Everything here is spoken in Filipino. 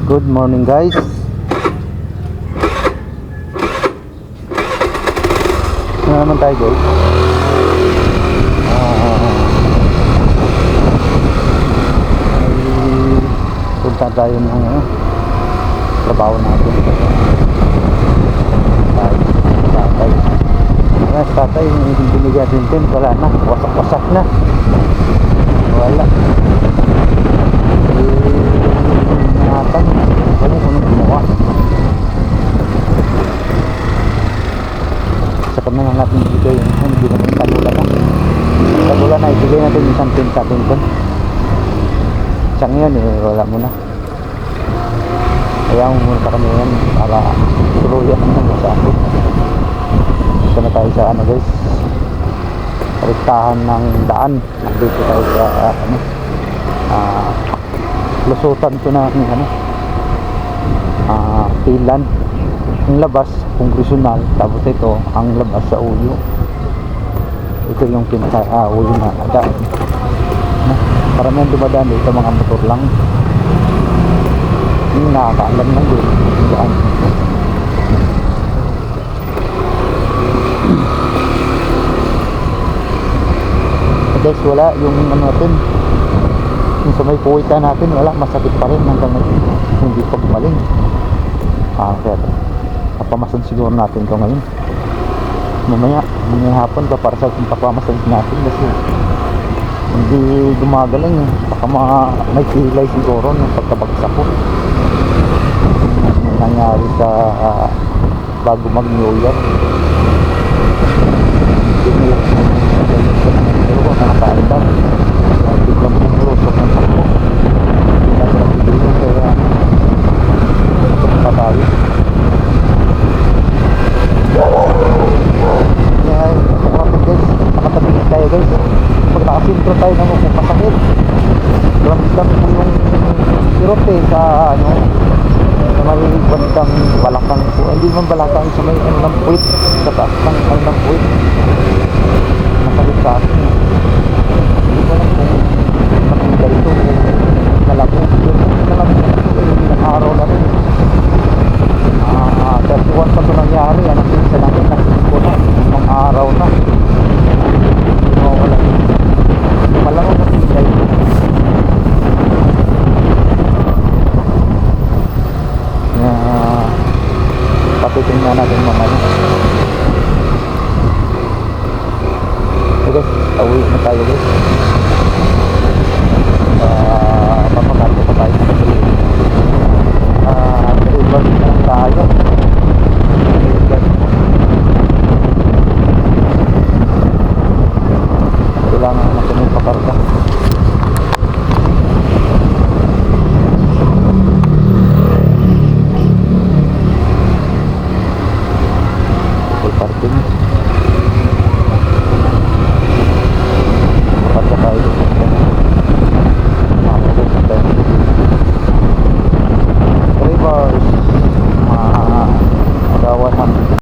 Good morning guys. Ano naman tayo guys? Punta tayo ng trabaho natin. Tatay yung binigyan din, wala na, wasak-wasak na. Wala. Ingatan, alam mo kung gumawa. Sa kami nga natin ibigay yung hindi naman tagulan na. Tagulan na, ibigay natin isang pin sa atin dun. Siyang yan wala mo na. Kaya muna pa kami yan para tuluyan naman sa atin. Dito na tayo sa guys, rektahan ng daan. Dito tayo sa lusutan ko na pilan. Ang labas kongresyonal, tapos ito ang labas sa uyo. Ito yung pinaka uyo na daan. Karamihan dumadaan dito mga motor lang. Yung nakakaalam lang din daan. Guys, wala yung natin, yung sa may puwitan natin, wala, masakit pa rin hanggang ngayon, hindi pa gumaling. Kaya papamasan siguro natin ito ngayon, mamaya hapon pa para sa papamasan natin kasi hindi gumagaling. Baka may kilay siguro ng pagkabagsak ko nangyari sa bago mag New Year. Nakakaandam biglang bumulusok ng takbo, pinaglang biglang kaya patay. Kaya natin guys, nakatabingin tayo guys. Pag nakasintro tayo na masakit, ramdam ko yung sirot sa sa may bandang balakang po, hindi man balakang, sa may ng puwit, sa taas ng puwit masakit sa akin. Hindi ko lang kung makita ito nalabo ng araw na rin. 31 pa ito nangyari, pinsan natin nakikita ko na ng araw na wala malamang makita ito. Patitingnan natin mamaya. Okay guys, away na tayo guys.